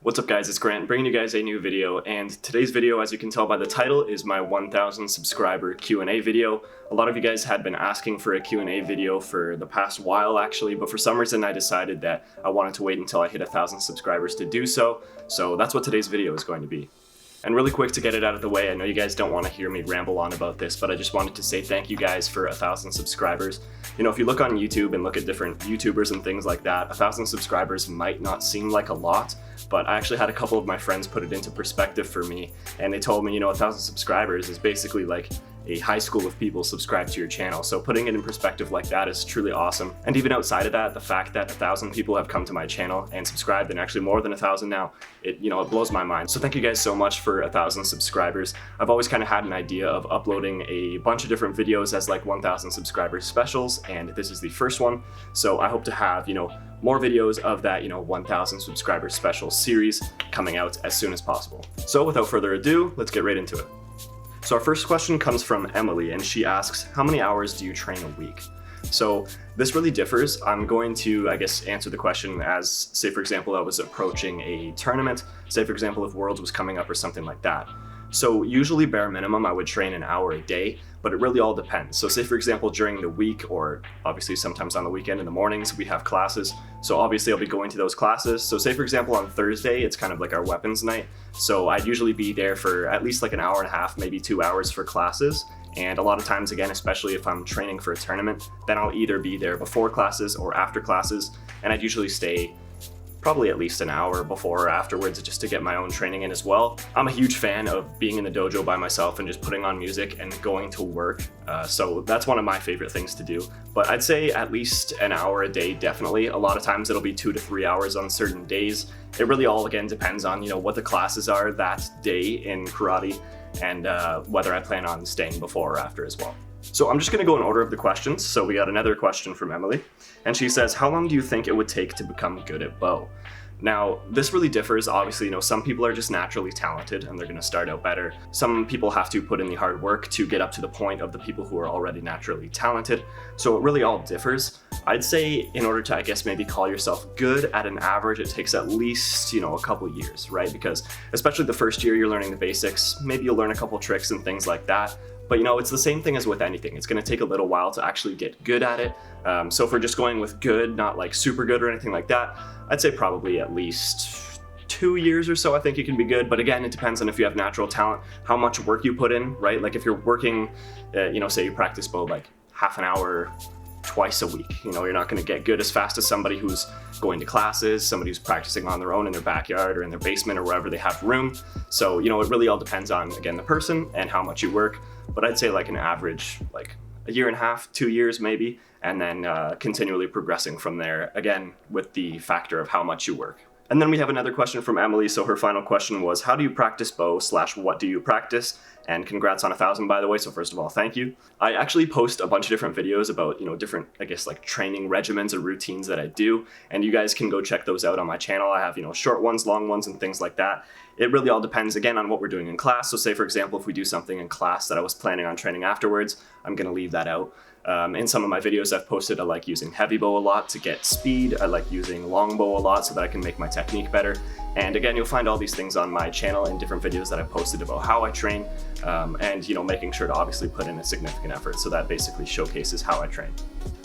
What's up guys, it's Grant bringing you guys a new video, and today's video, as you can tell by the title, is my 1000 subscriber Q&A video. A lot of you guys had been asking for a Q&A video for the past while actually, but for some reason I decided that I wanted to wait until I hit 1000 subscribers to do so, so that's what today's video is going to be. And really quick to get it out of the way, I know you guys don't want to hear me ramble on about this, but I just wanted to say thank you guys for 1000 subscribers. You know, if you look on YouTube and look at different YouTubers and things like that, 1000 subscribers might not seem like a lot, but I actually had a couple of my friends put it into perspective for me, and they told me, you know, 1000 subscribers is basically like a high school of people subscribed to your channel. So putting it in perspective like that is truly awesome. And even outside of that, the fact that 1000 people have come to my channel and subscribed, and actually more than 1000 now, it blows my mind. So thank you guys so much for 1000 subscribers. I've always kind of had an idea of uploading a bunch of different videos as like 1000 subscribers specials, and this is the first one. So I hope to have, more videos of that, 1000 subscribers special series coming out as soon as possible. So without further ado, let's get right into it. So our first question comes from Emily, and she asks, how many hours do you train a week? So this really differs. I'm going to, answer the question as, say for example, I was approaching a tournament, say for example, if Worlds was coming up or something like that. So usually bare minimum, I would train an hour a day, but it really all depends. So say for example, during the week, or obviously sometimes on the weekend in the mornings, we have classes. So obviously I'll be going to those classes. So say for example, on Thursday, it's kind of like our weapons night. So I'd usually be there for at least like an hour and a half, maybe 2 hours for classes. And a lot of times, again, especially if I'm training for a tournament, then I'll either be there before classes or after classes. And I'd usually stay probably at least an hour before or afterwards just to get my own training in as well. I'm a huge fan of being in the dojo by myself and just putting on music and going to work. So that's one of my favorite things to do. But I'd say at least an hour a day, definitely. A lot of times it'll be 2 to 3 hours on certain days. It really all, again, depends on, what the classes are that day in karate and whether I plan on staying before or after as well. So I'm just going to go in order of the questions. So we got another question from Emily, and she says, how long do you think it would take to become good at bow? Now, this really differs. Obviously, some people are just naturally talented and they're going to start out better. Some people have to put in the hard work to get up to the point of the people who are already naturally talented. So it really all differs. I'd say in order to, maybe call yourself good at an average, it takes at least, a couple years, right? Because especially the first year you're learning the basics, maybe you'll learn a couple tricks and things like that. But it's the same thing as with anything. It's going to take a little while to actually get good at it. So if we're just going with good, not like super good or anything like that, I'd say probably at least 2 years or so I think you can be good. But again, it depends on if you have natural talent, how much work you put in, right? Like if you're working, say you practice bow like half an hour twice a week, you're not going to get good as fast as somebody who's going to classes, somebody who's practicing on their own in their backyard or in their basement or wherever they have room. So, it really all depends on, again, the person and how much you work. But I'd say like an average, like a year and a half, 2 years maybe, and then continually progressing from there, again, with the factor of how much you work. And then we have another question from Emily. So her final question was, how do you practice bow / what do you practice? And congrats on 1000, by the way. So first of all, thank you. I actually post a bunch of different videos about, different, like training regimens or routines that I do. And you guys can go check those out on my channel. I have, short ones, long ones, and things like that. It really all depends, again, on what we're doing in class. So say, for example, if we do something in class that I was planning on training afterwards, I'm going to leave that out. In some of my videos I've posted, I like using heavy bow a lot to get speed. I like using long bow a lot so that I can make my technique better. And again, you'll find all these things on my channel in different videos that I posted about how I train, and making sure to obviously put in a significant effort. So that basically showcases how I train.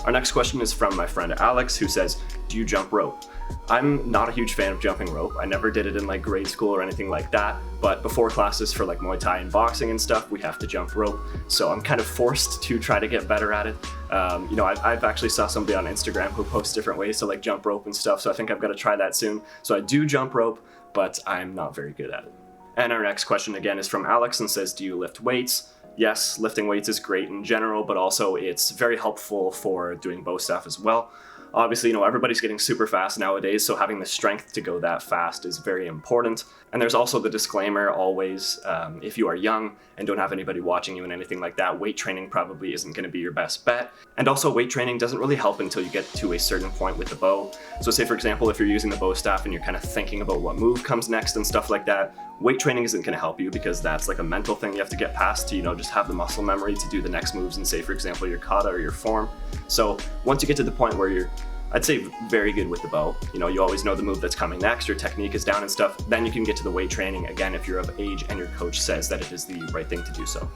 Our next question is from my friend Alex, who says, do you jump rope? I'm not a huge fan of jumping rope. I never did it in like grade school or anything like that, but before classes for like Muay Thai and boxing and stuff, we have to jump rope. So I'm kind of forced to try to get better at it. I've actually saw somebody on Instagram who posts different ways to like jump rope and stuff, so I think I've got to try that soon. So I do jump rope, but I'm not very good at it. And our next question again is from Alex and says, do you lift weights? Yes, lifting weights is great in general, but also it's very helpful for doing bow staff as well. Obviously, everybody's getting super fast nowadays, so having the strength to go that fast is very important. And there's also the disclaimer always, if you are young and don't have anybody watching you and anything like that, weight training probably isn't going to be your best bet. And also weight training doesn't really help until you get to a certain point with the bow. So say for example, if you're using the bow staff and you're kind of thinking about what move comes next and stuff like that, weight training isn't going to help you because that's like a mental thing you have to get past to, just have the muscle memory to do the next moves and say for example your kata or your form. So once you get to the point where you're I'd say very good with the bow. You know, you always know the move that's coming next, your technique is down and stuff. Then you can get to the weight training, again, if you're of age and your coach says that it is the right thing to do so.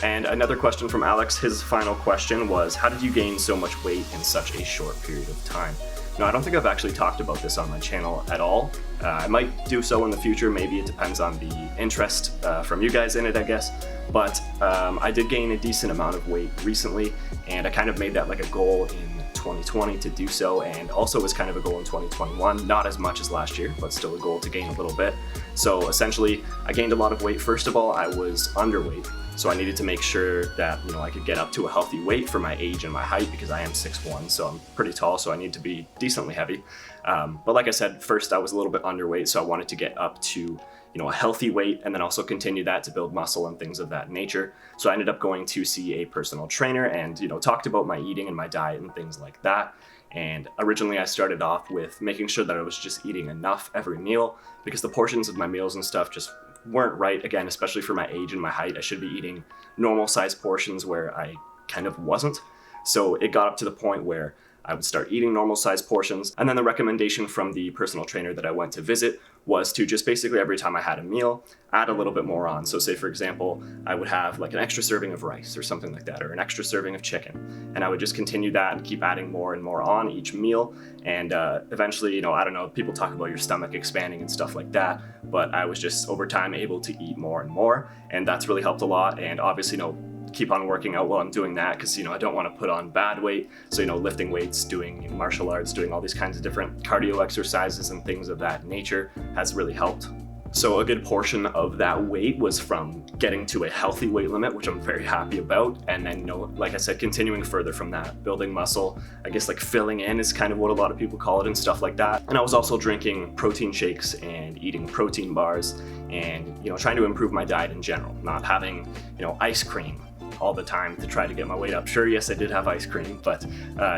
And another question from Alex, his final question was, how did you gain so much weight in such a short period of time? No, I don't think I've actually talked about this on my channel at all. I might do so in the future, maybe it depends on the interest from you guys in it, I guess. But I did gain a decent amount of weight recently, and I kind of made that like a goal in 2020 to do so, and also was kind of a goal in 2021, not as much as last year, but still a goal to gain a little bit. So essentially, I gained a lot of weight. First of all, I was underweight. So I needed to make sure that, you know, I could get up to a healthy weight for my age and my height, because I am 6'1", so I'm pretty tall, so I need to be decently heavy. But like I said, first I was a little bit underweight, so I wanted to get up to, you know, a healthy weight and then also continue that to build muscle and things of that nature. So I ended up going to see a personal trainer and, you know, talked about my eating and my diet and things like that. And originally I started off with making sure that I was just eating enough every meal, because the portions of my meals and stuff just weren't right, again, especially for my age and my height. I should be eating normal size portions where I kind of wasn't. So it got up to the point where I would start eating normal size portions. And then the recommendation from the personal trainer that I went to visit was to just basically every time I had a meal, add a little bit more on. So say for example, I would have like an extra serving of rice or something like that, or an extra serving of chicken. And I would just continue that and keep adding more and more on each meal. And eventually, you know, I don't know, people talk about your stomach expanding and stuff like that, but I was just over time able to eat more and more. And that's really helped a lot. And obviously, you know, keep on working out while I'm doing that, because, you know, I don't want to put on bad weight. So, you know, lifting weights, doing martial arts, doing all these kinds of different cardio exercises and things of that nature has really helped. So a good portion of that weight was from getting to a healthy weight limit, which I'm very happy about. And then, you know, like I said, continuing further from that, building muscle, I guess like filling in is kind of what a lot of people call it and stuff like that. And I was also drinking protein shakes and eating protein bars and, you know, trying to improve my diet in general, not having, you know, ice cream all the time to try to get my weight up. Sure, yes, I did have ice cream, but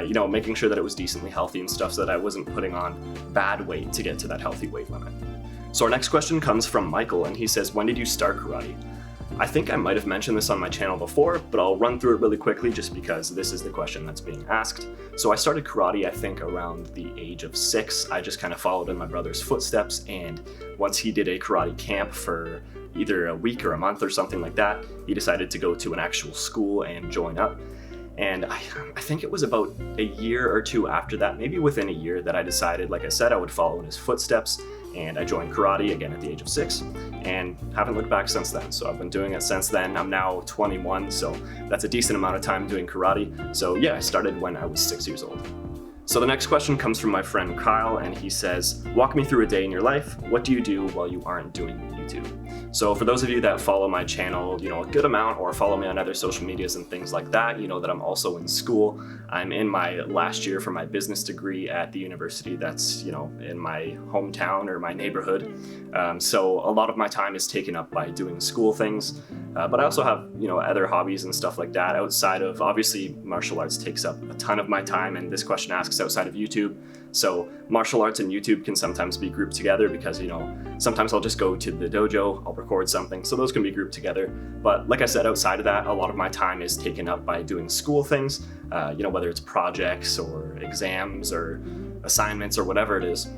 you know, making sure that it was decently healthy and stuff so that I wasn't putting on bad weight to get to that healthy weight limit. So our next question comes from Michael, and he says, when did you start karate? I think I might have mentioned this on my channel before, but I'll run through it really quickly just because this is the question that's being asked. So I started karate, I think, around the age of 6. I just kind of followed in my brother's footsteps, and once he did a karate camp for either a week or a month or something like that, he decided to go to an actual school and join up. And I think it was about a year or two after that, maybe within a year, that I decided, like I said, I would follow in his footsteps. And I joined karate again at the age of 6 and haven't looked back since then. So I've been doing it since then. I'm now 21, so that's a decent amount of time doing karate. So yeah, I started when I was 6 years old. So the next question comes from my friend Kyle, and he says, walk me through a day in your life. What do you do while you aren't doing YouTube? So for those of you that follow my channel, you know, a good amount, or follow me on other social medias and things like that, you know that I'm also in school. I'm in my last year for my business degree at the university that's, you know, in my hometown or my neighborhood. So a lot of my time is taken up by doing school things, but I also have, you know, other hobbies and stuff like that outside of, obviously, martial arts takes up a ton of my time, and this question asks outside of YouTube. So martial arts and YouTube can sometimes be grouped together because, you know, sometimes I'll just go to the dojo, I'll record something, so those can be grouped together. But like I said, outside of that, a lot of my time is taken up by doing school things, you know, whether it's projects or exams or assignments or whatever it is.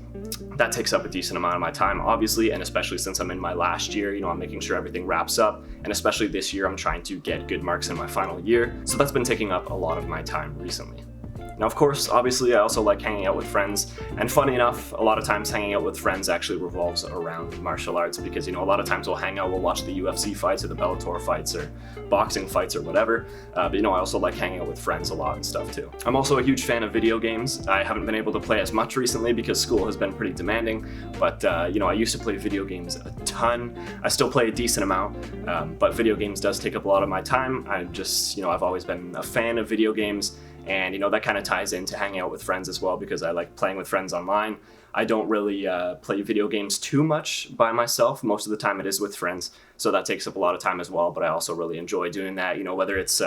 That takes up a decent amount of my time, obviously, and especially since I'm in my last year, you know, I'm making sure everything wraps up, and especially this year, I'm trying to get good marks in my final year, so that's been taking up a lot of my time recently. Now, of course, obviously, I also like hanging out with friends, and funny enough, a lot of times hanging out with friends actually revolves around martial arts because, you know, a lot of times we'll hang out, we'll watch the UFC fights or the Bellator fights or boxing fights or whatever, but, you know, I also like hanging out with friends a lot and stuff too. I'm also a huge fan of video games. I haven't been able to play as much recently because school has been pretty demanding, but, you know, I used to play video games a ton. I still play a decent amount, but video games does take up a lot of my time. You know, I've always been a fan of video games. And, you know, that kind of ties into hanging out with friends as well because I like playing with friends online. I don't really play video games too much by myself. Most of the time it is with friends. So that takes up a lot of time as well. But I also really enjoy doing that, you know, whether it's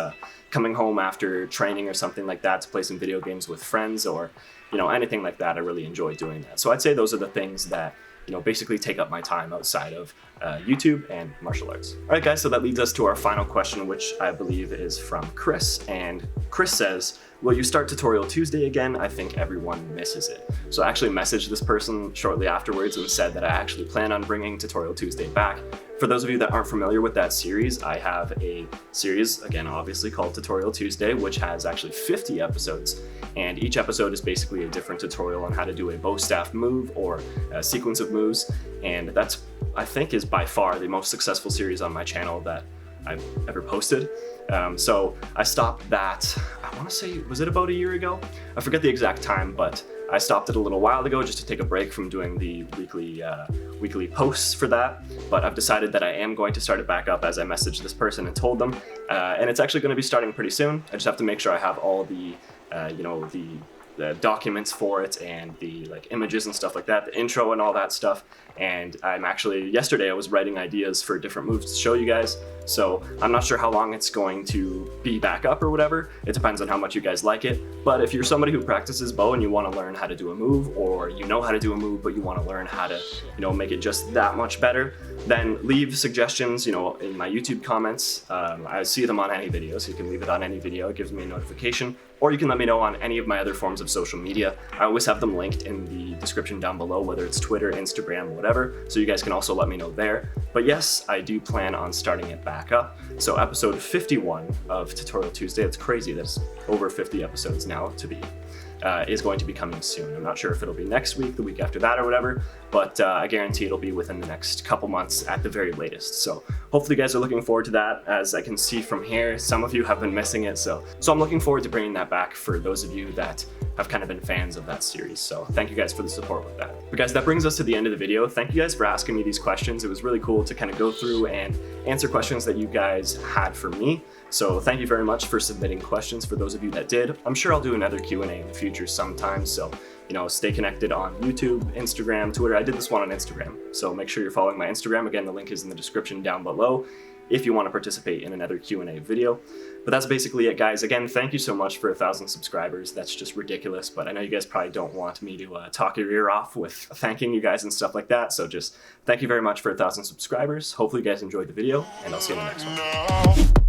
coming home after training or something like that to play some video games with friends or, you know, anything like that. I really enjoy doing that. So I'd say those are the things that, you know, basically take up my time outside of YouTube and martial arts. All right, guys, so that leads us to our final question, which I believe is from Chris. And Chris says, will you start Tutorial Tuesday again? I think everyone misses it. So I actually messaged this person shortly afterwards and said that I actually plan on bringing Tutorial Tuesday back. For those of you that aren't familiar with that series, I have a series, again, obviously called Tutorial Tuesday, which has actually 50 episodes. And each episode is basically a different tutorial on how to do a bow staff move or a sequence of moves. And that's, I think, is by far the most successful series on my channel that I've ever posted. So I stopped that, I want to say, was it about a year ago? I forget the exact time, but I stopped it a little while ago just to take a break from doing the weekly posts for that. But I've decided that I am going to start it back up, as I messaged this person and told them. And it's actually going to be starting pretty soon. I just have to make sure I have all the, the documents for it and the images and stuff like that, the intro and all that stuff. And I'm actually, yesterday I was writing ideas for different moves to show you guys. So I'm not sure how long it's going to be back up or whatever. It depends on how much you guys like it. But if you're somebody who practices bow and you want to learn how to do a move, or you know how to do a move but you want to learn how to, make it just that much better, then leave suggestions, in my YouTube comments. I see them on any video, so you can leave it on any video. It gives me a notification. Or you can let me know on any of my other forms of social media. I always have them linked in the description down below, whether it's Twitter, Instagram, whatever, so you guys can also let me know there. But yes, I do plan on starting it back up. So episode 51 of Tutorial Tuesday, it's crazy, that's over 50 episodes now to be, is going to be coming soon. I'm not sure if it'll be next week, the week after that, or whatever, but I guarantee it'll be within the next couple months at the very latest. So hopefully you guys are looking forward to that. As I can see from here, some of you have been missing it, so I'm looking forward to bringing that back for those of you that have kind of been fans of that series. So thank you guys for the support with that. But guys, that brings us to the end of the video. Thank you guys for asking me these questions. It was really cool to kind of go through and answer questions that you guys had for me. So thank you very much for submitting questions for those of you that did. I'm sure I'll do another Q&A in the future sometime. So, stay connected on YouTube, Instagram, Twitter. I did this one on Instagram, so make sure you're following my Instagram. Again, the link is in the description down below if you want to participate in another Q&A video. But that's basically it, guys. Again, thank you so much for 1,000 subscribers. That's just ridiculous, but I know you guys probably don't want me to talk your ear off with thanking you guys and stuff like that. So just thank you very much for 1,000 subscribers. Hopefully you guys enjoyed the video, and I'll see you in the next one.